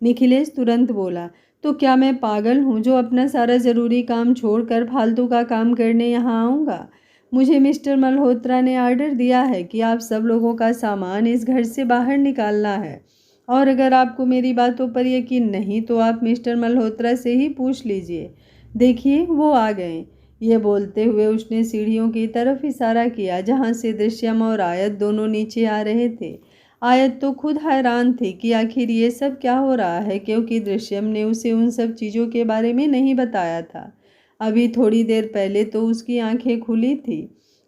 निखिलेश तुरंत बोला, तो क्या मैं पागल हूँ जो अपना सारा ज़रूरी काम छोड़कर फालतू का काम करने यहाँ आऊँगा? मुझे मिस्टर मल्होत्रा ने ऑर्डर दिया है कि आप सब लोगों का सामान इस घर से बाहर निकालना है, और अगर आपको मेरी बातों पर यकीन नहीं तो आप मिस्टर मल्होत्रा से ही पूछ लीजिए। देखिए वो आ गए। ये बोलते हुए उसने सीढ़ियों की तरफ इशारा किया जहाँ से दृश्यम और आयत दोनों नीचे आ रहे थे। आयत तो खुद हैरान थी कि आखिर ये सब क्या हो रहा है, क्योंकि दृश्यम ने उसे उन सब चीज़ों के बारे में नहीं बताया था। अभी थोड़ी देर पहले तो उसकी आंखें खुली थी।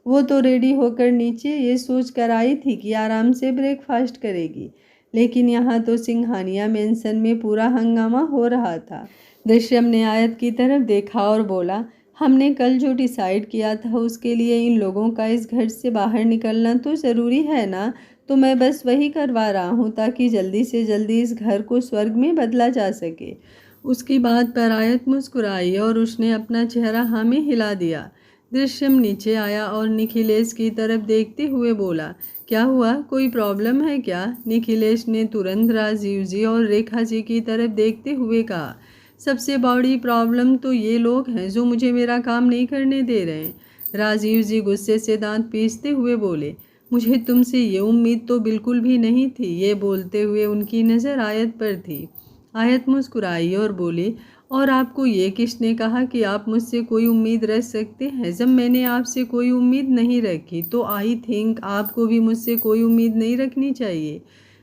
वो तो रेडी होकर नीचे ये सोच कर आई थी कि आराम से ब्रेकफास्ट करेगी, लेकिन यहाँ तो सिंघानिया मेंशन में पूरा हंगामा हो रहा था। दृश्यम ने आयत की तरफ देखा और बोला, हमने कल जो डिसाइड किया था उसके लिए इन लोगों का इस घर से बाहर निकलना तो ज़रूरी है ना, तो मैं बस वही करवा रहा हूँ ताकि जल्दी से जल्दी इस घर को स्वर्ग में बदला जा सके। उसकी बात पर आयत मुस्कुराई और उसने अपना चेहरा हाँ में हिला दिया। दृश्यम नीचे आया और निखिलेश की तरफ देखते हुए बोला, क्या हुआ, कोई प्रॉब्लम है क्या? निखिलेश ने तुरंत राजीव जी और रेखा जी की तरफ देखते हुए कहा, सबसे बड़ी प्रॉब्लम तो ये लोग हैं जो मुझे मेरा काम नहीं करने दे रहे हैं। राजीव जी गुस्से से दांत पीसते हुए बोले, मुझे तुमसे ये उम्मीद तो बिल्कुल भी नहीं थी। ये बोलते हुए उनकी नज़र आयत पर थी। आयत मुस्कुराई और बोली, और आपको ये किसने कहा कि आप मुझसे कोई उम्मीद रख सकते हैं? जब मैंने आपसे कोई उम्मीद नहीं रखी तो आई थिंक आपको भी मुझसे कोई उम्मीद नहीं रखनी चाहिए।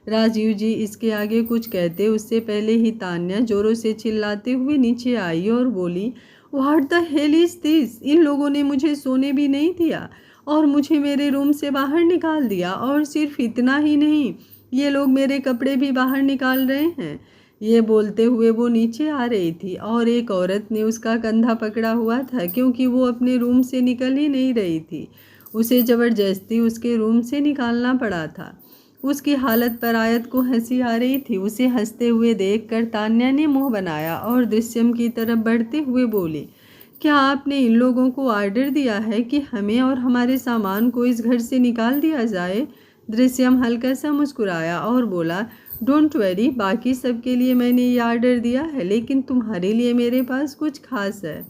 राजीव जी इसके आगे कुछ कहते उससे पहले ही तान्या जोरों से चिल्लाते हुए नीचे आई और बोली, what the hell is this? इन लोगों ने मुझे सोने भी नहीं दिया और मुझे मेरे रूम से बाहर निकाल दिया, और सिर्फ इतना ही नहीं, ये लोग मेरे कपड़े भी बाहर निकाल रहे हैं। ये बोलते हुए वो नीचे आ रही थी और एक औरत ने उसका कंधा पकड़ा हुआ था, क्योंकि वो अपने रूम से निकल ही नहीं रही थी। उसे ज़बरदस्ती उसके रूम से निकालना पड़ा था। उसकी हालत पर आयत को हंसी आ रही थी। उसे हंसते हुए देखकर तान्या ने मुंह बनाया और दृश्यम की तरफ बढ़ते हुए बोली, क्या आपने इन लोगों को ऑर्डर दिया है कि हमें और हमारे सामान को इस घर से निकाल दिया जाए? दृश्यम हल्का सा मुस्कुराया और बोला, डोंट वरी, बाकी सब के लिए मैंने ये ऑर्डर दिया है, लेकिन तुम्हारे लिए मेरे पास कुछ खास है।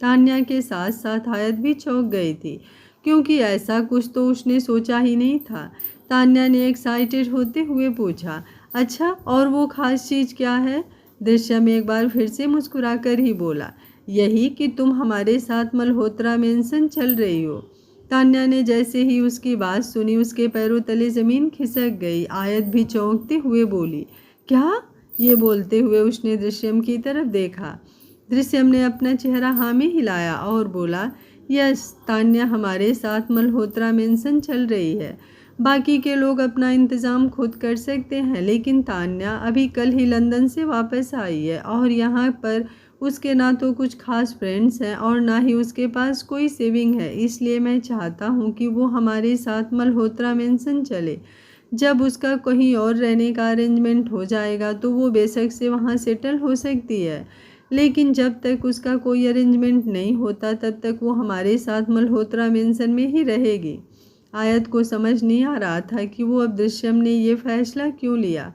तान्या के साथ साथ आयत भी चौंक गई थी, क्योंकि ऐसा कुछ तो उसने सोचा ही नहीं था। तान्या ने एक्साइटेड होते हुए पूछा, अच्छा और वो खास चीज़ क्या है? दृश्यम एक बार फिर से मुस्कुराकर ही बोला, यही कि तुम हमारे साथ मल्होत्रा मेंशन चल रही हो। तान्या ने जैसे ही उसकी बात सुनी उसके पैरों तले ज़मीन खिसक गई। आयत भी चौंकते हुए बोली, क्या? ये बोलते हुए उसने दृश्यम की तरफ देखा। दृश्यम ने अपना चेहरा हाँ में हिलाया और बोला, यस, तान्या हमारे साथ मल्होत्रा मेंशन चल रही है। बाकी के लोग अपना इंतज़ाम खुद कर सकते हैं, लेकिन तान्या अभी कल ही लंदन से वापस आई है और यहाँ पर उसके ना तो कुछ खास फ्रेंड्स हैं और ना ही उसके पास कोई सेविंग है। इसलिए मैं चाहता हूँ कि वो हमारे साथ मल्होत्रा मेंशन चले। जब उसका कहीं और रहने का अरेंजमेंट हो जाएगा तो वो बेशक से वहाँ सेटल हो सकती है, लेकिन जब तक उसका कोई अरेंजमेंट नहीं होता तब तक वो हमारे साथ मल्होत्रा मेंशन में ही रहेगी। आयत को समझ नहीं आ रहा था कि वो अब दृश्यम ने ये फैसला क्यों लिया,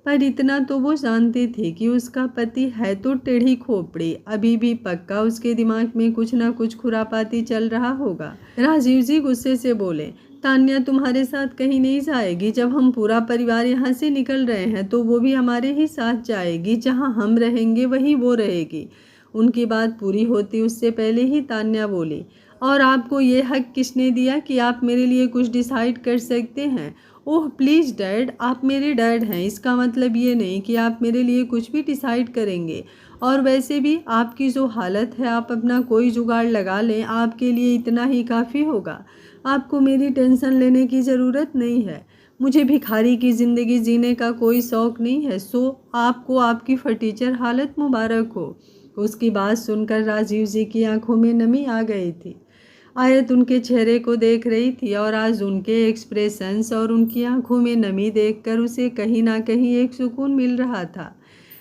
पर इतना तो वो जानती थी कि उसका पति है तो टेढ़ी खोपड़ी, अभी भी पक्का उसके दिमाग में कुछ ना कुछ खुरापाती चल रहा होगा। राजीव जी गुस्से से बोले, तान्या तुम्हारे साथ कहीं नहीं जाएगी। जब हम पूरा परिवार यहाँ से निकल रहे हैं तो वो भी हमारे ही साथ जाएगी। जहाँ हम रहेंगे वहीं वो रहेगी। उनकी बात पूरी होती उससे पहले ही तान्या बोली, और आपको ये हक किसने दिया कि आप मेरे लिए कुछ डिसाइड कर सकते हैं? ओह प्लीज़ डैड, आप मेरे डैड हैं, इसका मतलब ये नहीं कि आप मेरे लिए कुछ भी डिसाइड करेंगे। और वैसे भी आपकी जो हालत है, आप अपना कोई जुगाड़ लगा लें, आपके लिए इतना ही काफ़ी होगा। आपको मेरी टेंशन लेने की ज़रूरत नहीं है। मुझे भिखारी की ज़िंदगी जीने का कोई शौक़ नहीं है। सो आपको आपकी फटीचर हालत मुबारक हो। उसकी बात सुनकर राजीव जी की आंखों में नमी आ गई थी। आयत उनके चेहरे को देख रही थी और आज उनके एक्सप्रेशंस और उनकी आंखों में नमी देखकर उसे कहीं ना कहीं एक सुकून मिल रहा था।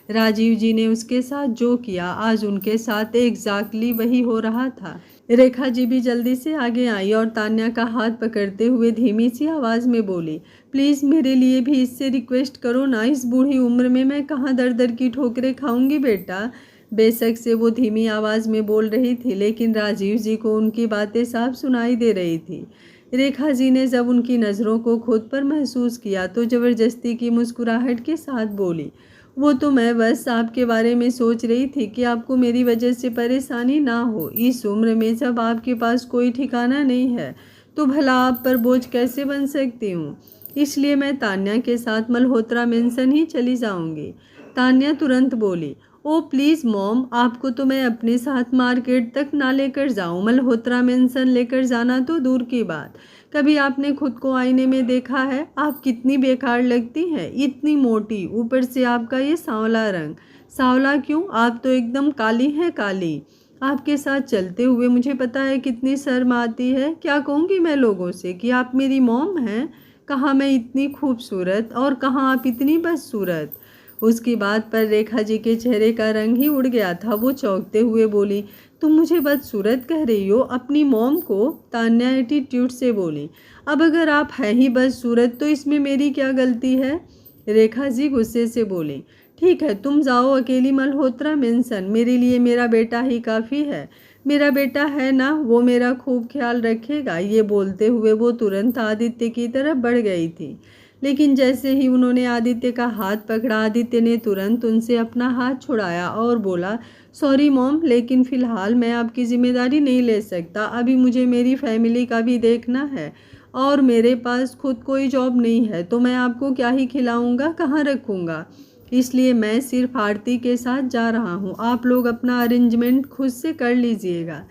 राजीव जी ने उसके साथ जो किया आज उनके साथ एग्जैक्टली वही हो रहा था। रेखा जी भी जल्दी से आगे आई और तान्या का हाथ पकड़ते हुए धीमी सी आवाज़ में बोली, प्लीज़ मेरे लिए भी इससे रिक्वेस्ट करो ना। इस बूढ़ी उम्र में मैं कहाँ दर दर की ठोकरें खाऊंगी बेटा। बेशक से वो धीमी आवाज़ में बोल रही थी, लेकिन राजीव जी को उनकी बातें साफ सुनाई दे रही थी। रेखा जी ने जब उनकी नज़रों को खुद पर महसूस किया तो ज़बरदस्ती की मुस्कुराहट के साथ बोली, वो तो मैं बस आपके बारे में सोच रही थी कि आपको मेरी वजह से परेशानी ना हो। इस उम्र में जब आपके पास कोई ठिकाना नहीं है तो भला आप पर बोझ कैसे बन सकती हूँ। इसलिए मैं तान्या के साथ मल्होत्रा मेंशन ही चली जाऊँगी। तान्या तुरंत बोली, ओ प्लीज़ मॉम, आपको तो मैं अपने साथ मार्केट तक ना लेकर जाऊँ। मल्होत्रा मेंशन लेकर जाना तो दूर की बात। कभी आपने खुद को आईने में देखा है? आप कितनी बेकार लगती हैं, इतनी मोटी, ऊपर से आपका ये सांवला रंग। सांवला क्यों, आप तो एकदम काली हैं काली। आपके साथ चलते हुए मुझे पता है कितनी शर्म आती है। क्या कहूँगी मैं लोगों से कि आप मेरी मॉम हैं? कहाँ मैं इतनी खूबसूरत और कहाँ आप इतनी बदसूरत। उसकी बात पर रेखा जी के चेहरे का रंग ही उड़ गया था। वो चौंकते हुए बोली, तुम मुझे बदसूरत कह रही हो? अपनी मॉम को? तान्या एटीट्यूड से बोली, अब अगर आप हैं ही बदसूरत तो इसमें मेरी क्या गलती है? रेखा जी गुस्से से बोली, ठीक है तुम जाओ अकेली मल्होत्रा मेंशन, मेरे लिए मेरा बेटा ही काफ़ी है। मेरा बेटा है ना, वो मेरा खूब ख्याल रखेगा। ये बोलते हुए वो तुरंत आदित्य की तरफ बढ़ गई थी, लेकिन जैसे ही उन्होंने आदित्य का हाथ पकड़ा, आदित्य ने तुरंत उनसे अपना हाथ छुड़ाया और बोला, सॉरी मॉम, लेकिन फ़िलहाल मैं आपकी ज़िम्मेदारी नहीं ले सकता। अभी मुझे मेरी फैमिली का भी देखना है और मेरे पास खुद कोई जॉब नहीं है, तो मैं आपको क्या ही खिलाऊंगा, कहाँ रखूँगा। इसलिए मैं सिर्फ आरती के साथ जा रहा हूँ। आप लोग अपना अरेंजमेंट खुद से कर लीजिएगा।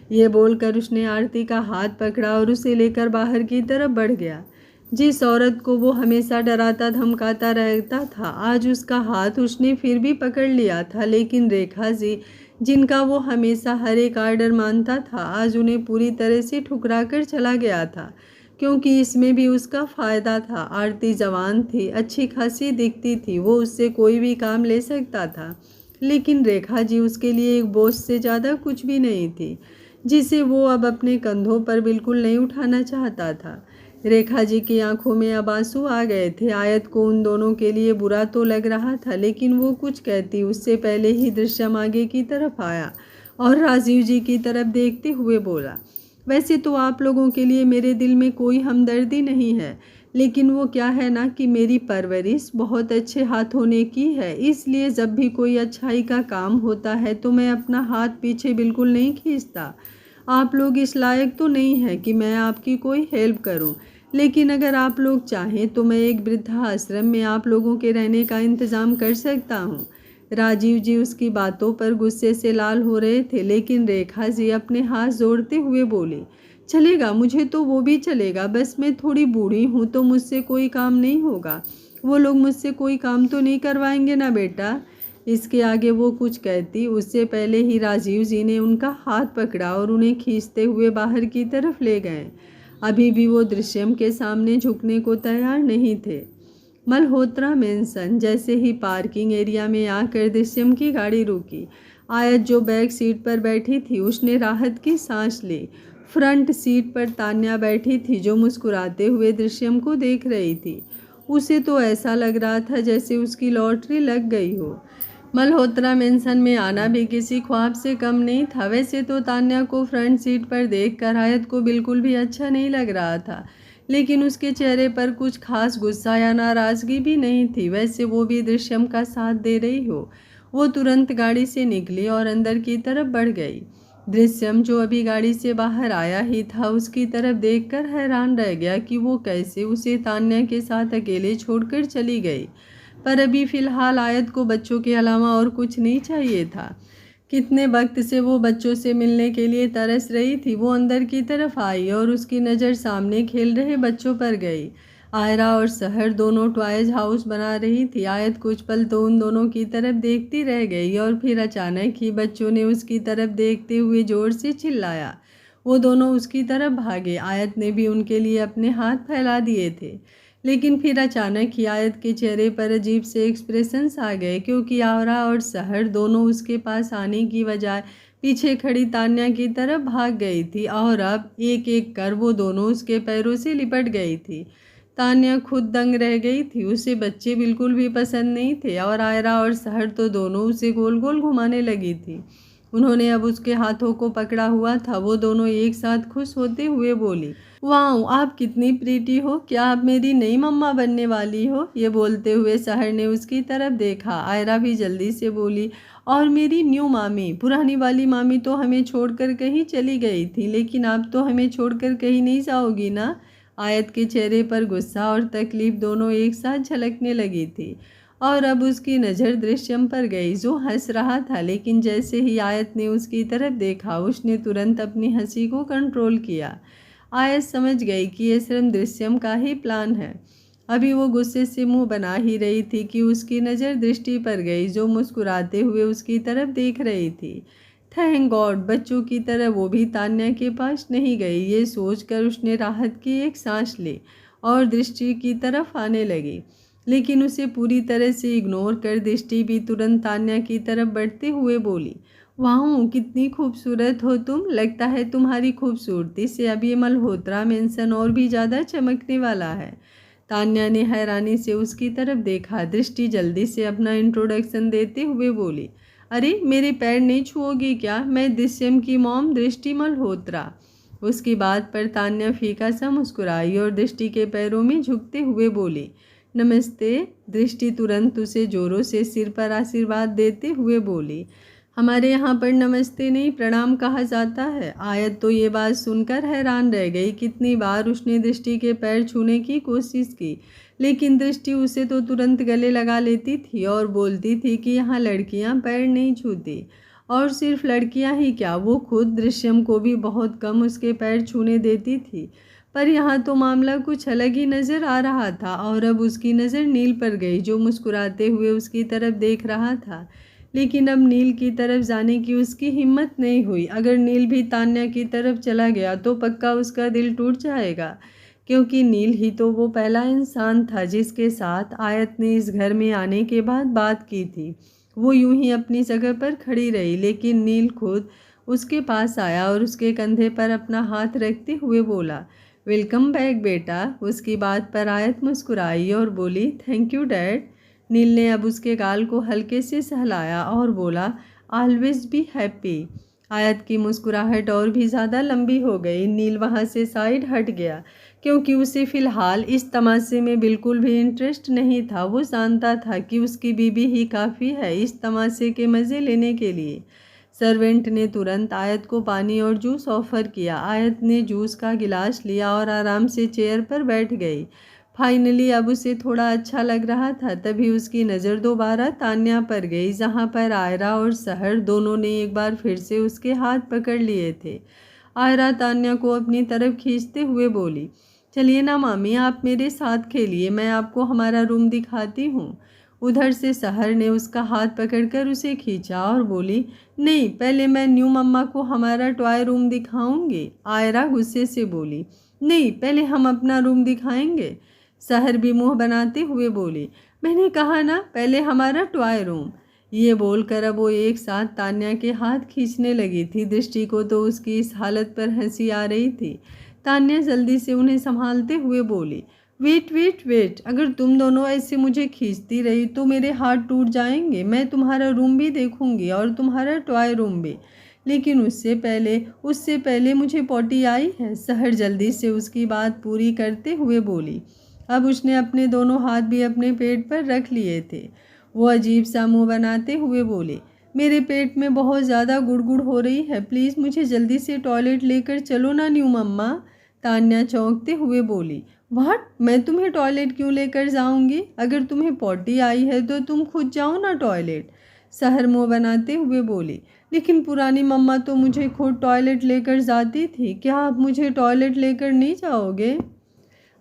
ये बोलकर उसने आरती का हाथ पकड़ा और उसे लेकर बाहर की तरफ बढ़ गया। जिस औरत को वो हमेशा डराता धमकाता रहता था, आज उसका हाथ उसने फिर भी पकड़ लिया था। लेकिन रेखा जी, जिनका वो हमेशा हर एक आर्डर मानता था, आज उन्हें पूरी तरह से ठुकरा कर चला गया था, क्योंकि इसमें भी उसका फ़ायदा था। आरती जवान थी, अच्छी खासी दिखती थी, वो उससे कोई भी काम ले सकता था, लेकिन रेखा जी उसके लिए एक बोझ से ज़्यादा कुछ भी नहीं थी, जिसे वो अब अपने कंधों पर बिल्कुल नहीं उठाना चाहता था। रेखा जी की आंखों में अब आंसू आ गए थे। आयत को उन दोनों के लिए बुरा तो लग रहा था, लेकिन वो कुछ कहती उससे पहले ही दृश्यम आगे की तरफ आया और राजीव जी की तरफ देखते हुए बोला, वैसे तो आप लोगों के लिए मेरे दिल में कोई हमदर्दी नहीं है, लेकिन वो क्या है ना कि मेरी परवरिश बहुत अच्छे हाथों ने की है, इसलिए जब भी कोई अच्छाई का काम होता है तो मैं अपना हाथ पीछे बिल्कुल नहीं खींचता। आप लोग इस लायक तो नहीं है कि मैं आपकी कोई हेल्प करूं, लेकिन अगर आप लोग चाहें तो मैं एक वृद्धाश्रम में आप लोगों के रहने का इंतज़ाम कर सकता हूं। राजीव जी उसकी बातों पर गुस्से से लाल हो रहे थे, लेकिन रेखा जी अपने हाथ जोड़ते हुए बोली, चलेगा, मुझे तो वो भी चलेगा, बस मैं थोड़ी बूढ़ी हूँ तो मुझसे कोई काम नहीं होगा। वो लोग मुझसे कोई काम तो नहीं करवाएंगे ना बेटा। इसके आगे वो कुछ कहती उससे पहले ही राजीव जी ने उनका हाथ पकड़ा और उन्हें खींचते हुए बाहर की तरफ ले गए। अभी भी वो दृश्यम के सामने झुकने को तैयार नहीं थे। मल्होत्रा मेंशन जैसे ही पार्किंग एरिया में आकर दृश्यम की गाड़ी रुकी, आयत जो बैक सीट पर बैठी थी उसने राहत की सांस ली। फ्रंट सीट पर तान्या बैठी थी जो मुस्कुराते हुए दृश्यम को देख रही थी। उसे तो ऐसा लग रहा था जैसे उसकी लॉटरी लग गई हो। मल्होत्रा मेंशन में आना भी किसी ख्वाब से कम नहीं था। वैसे तो तान्या को फ्रंट सीट पर देखकर आयत को बिल्कुल भी अच्छा नहीं लग रहा था, लेकिन उसके चेहरे पर कुछ खास गुस्सा या नाराज़गी भी नहीं थी। वैसे वो भी दृश्यम का साथ दे रही हो। वो तुरंत गाड़ी से निकली और अंदर की तरफ बढ़ गई। दृश्यम जो अभी गाड़ी से बाहर आया ही था उसकी तरफ देखकर हैरान रह गया कि वो कैसे उसे तान्या के साथ अकेले छोड़कर चली गई। पर अभी फ़िलहाल आयत को बच्चों के अलावा और कुछ नहीं चाहिए था। कितने वक्त से वो बच्चों से मिलने के लिए तरस रही थी। वो अंदर की तरफ आई और उसकी नज़र सामने खेल रहे बच्चों पर गई। आयरा और सहर दोनों टॉयज हाउस बना रही थी। आयत कुछ पल तो उन दोनों की तरफ देखती रह गई और फिर अचानक ही बच्चों ने उसकी तरफ देखते हुए ज़ोर से चिल्लाया। वो दोनों उसकी तरफ भागे। आयत ने भी उनके लिए अपने हाथ फैला दिए थे, लेकिन फिर अचानक ही आयत के चेहरे पर अजीब से एक्सप्रेशंस आ गए, क्योंकि आयरा और सहर दोनों उसके पास आने की बजाय पीछे खड़ी तान्या की तरफ भाग गई थी और अब एक एक कर वो दोनों उसके पैरों से लिपट गई थी। तान्या खुद दंग रह गई थी। उसे बच्चे बिल्कुल भी पसंद नहीं थे और आयरा और सहर तो दोनों उसे गोल गोल घुमाने लगी थी। उन्होंने अब उसके हाथों को पकड़ा हुआ था। वो दोनों एक साथ खुश होते हुए बोली, वाह, आप कितनी प्रीटी हो, क्या आप मेरी नई मम्मा बनने वाली हो? ये बोलते हुए सहर ने उसकी तरफ देखा। आयरा भी जल्दी से बोली, और मेरी न्यू मामी, पुरानी वाली मामी तो हमें छोड़कर कहीं चली गई थी, लेकिन आप तो हमें छोड़कर कहीं नहीं जाओगी ना? आयत के चेहरे पर गुस्सा और तकलीफ दोनों एक साथ झलकने लगी थी और अब उसकी नज़र दृश्यम पर गई जो हंस रहा था, लेकिन जैसे ही आयत ने उसकी तरफ देखा उसने तुरंत अपनी हंसी को कंट्रोल किया। आयत समझ गई कि ये सिर्फ दृश्यम का ही प्लान है। अभी वो गुस्से से मुंह बना ही रही थी कि उसकी नज़र दृष्टि पर गई जो मुस्कुराते हुए उसकी तरफ देख रही थी। थैंक गॉड, बच्चों की तरह वो भी तान्या के पास नहीं गई। ये सोचकर उसने राहत की एक सांस ली और दृष्टि की तरफ आने लगी, लेकिन उसे पूरी तरह से इग्नोर कर दृष्टि भी तुरंत तान्या की तरफ बढ़ते हुए बोली, वाह, कितनी खूबसूरत हो तुम, लगता है तुम्हारी खूबसूरती से अब ये मल्होत्रा मेंशन और भी ज़्यादा चमकने वाला है। तान्या ने हैरानी से उसकी तरफ देखा। दृष्टि जल्दी से अपना इंट्रोडक्शन देते हुए बोली, अरे मेरे पैर नहीं छुओगी क्या? मैं दृश्यम की मॉम दृष्टि मल्होत्रा। उसकी बात पर तान्या फीका सा मुस्कुराई और दृष्टि के पैरों में झुकते हुए बोली, नमस्ते। दृष्टि तुरंत उसे जोरों से सिर पर आशीर्वाद देते हुए बोली, हमारे यहाँ पर नमस्ते नहीं प्रणाम कहा जाता है। आयत तो ये बात सुनकर हैरान रह गई। कितनी बार उसने दृष्टि के पैर छूने की कोशिश की, लेकिन दृष्टि उसे तो तुरंत गले लगा लेती थी और बोलती थी कि यहाँ लड़कियाँ पैर नहीं छूती। और सिर्फ लड़कियाँ ही क्या, वो खुद दृश्यम को भी बहुत कम उसके पैर छूने देती थी। पर यहाँ तो मामला कुछ अलग ही नज़र आ रहा था और अब उसकी नज़र नील पर गई जो मुस्कुराते हुए उसकी तरफ देख रहा था। लेकिन अब नील की तरफ जाने की उसकी हिम्मत नहीं हुई। अगर नील भी तान्या की तरफ चला गया तो पक्का उसका दिल टूट जाएगा, क्योंकि नील ही तो वो पहला इंसान था जिसके साथ आयत ने इस घर में आने के बाद बात की थी। वो यूं ही अपनी जगह पर खड़ी रही, लेकिन नील खुद उसके पास आया और उसके कंधे पर अपना हाथ रखते हुए बोला, वेलकम बैक बेटा। उसकी बात पर आयत मुस्कुराई और बोली, थैंक यू डैड। नील ने अब उसके गाल को हल्के से सहलाया और बोला, ऑलवेज बी हैप्पी। आयत की मुस्कुराहट और भी ज़्यादा लंबी हो गई। नील वहाँ से साइड हट गया क्योंकि उसे फ़िलहाल इस तमाशे में बिल्कुल भी इंटरेस्ट नहीं था। वो जानता था कि उसकी बीवी ही काफ़ी है इस तमाशे के मज़े लेने के लिए। सर्वेंट ने तुरंत आयत को पानी और जूस ऑफ़र किया। आयत ने जूस का गिलास लिया और आराम से चेयर पर बैठ गई। फाइनली अब उसे थोड़ा अच्छा लग रहा था। तभी उसकी नज़र दोबारा तान्या पर गई, जहाँ पर आयरा और सहर दोनों ने एक बार फिर से उसके हाथ पकड़ लिए थे। आयरा तान्या को अपनी तरफ खींचते हुए बोली, चलिए ना मामी, आप मेरे साथ खेलिए, मैं आपको हमारा रूम दिखाती हूँ। उधर से सहर ने उसका हाथ पकड़कर उसे खींचा और बोली, नहीं, पहले मैं न्यू मम्मा को हमारा टॉय रूम दिखाऊंगी। आयरा गुस्से से बोली, नहीं, पहले हम अपना रूम दिखाएंगे। सहर भी मुंह बनाते हुए बोली, मैंने कहा ना, पहले हमारा टॉय रूम। ये बोलकर अब वो एक साथ तान्या के हाथ खींचने लगी थी। दृष्टि को तो उसकी इस हालत पर हंसी आ रही थी। तान्या जल्दी से उन्हें संभालते हुए बोली, वेट वेट वेट, अगर तुम दोनों ऐसे मुझे खींचती रही तो मेरे हाथ टूट जाएंगे। मैं तुम्हारा रूम भी देखूंगी और तुम्हारा टॉय रूम भी, लेकिन उससे पहले मुझे पॉटी आई है। सहर जल्दी से उसकी बात पूरी करते हुए बोली। अब उसने अपने दोनों हाथ भी अपने पेट पर रख लिए थे। वो अजीब सा मुंह बनाते हुए बोले, मेरे पेट में बहुत ज़्यादा गुड़गुड़ हो रही है, प्लीज़ मुझे जल्दी से टॉयलेट लेकर चलो ना न्यू मम्मा। तान्या चौंकते हुए बोली, व्हाट, मैं तुम्हें टॉयलेट क्यों लेकर जाऊंगी? अगर तुम्हें पॉटी आई है तो तुम खुद जाओ ना टॉयलेट। सहर मुंह बनाते हुए बोली, लेकिन पुरानी मम्मा तो मुझे खुद टॉयलेट लेकर जाती थी, क्या आप मुझे टॉयलेट लेकर नहीं जाओगे?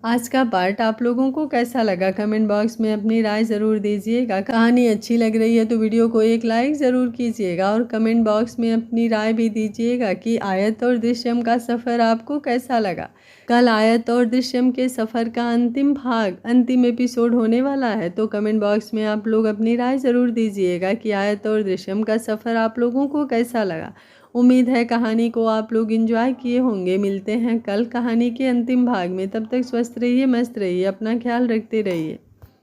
आज का पार्ट आप लोगों को कैसा लगा? कमेंट बॉक्स में अपनी राय ज़रूर दीजिएगा। कहानी अच्छी लग रही है तो वीडियो को एक लाइक ज़रूर कीजिएगा और कमेंट बॉक्स में अपनी राय भी दीजिएगा कि आयत और दृश्यम का सफ़र आपको कैसा लगा। कल आयत और दृश्यम के सफ़र का अंतिम एपिसोड होने वाला है, तो कमेंट बॉक्स में आप लोग अपनी राय ज़रूर दीजिएगा कि आयत और दृश्यम का सफ़र आप लोगों को कैसा लगा। उम्मीद है कहानी को आप लोग एंजॉय किए होंगे। मिलते हैं कल कहानी के अंतिम भाग में। तब तक स्वस्थ रहिए, मस्त रहिए, अपना ख्याल रखते रहिए।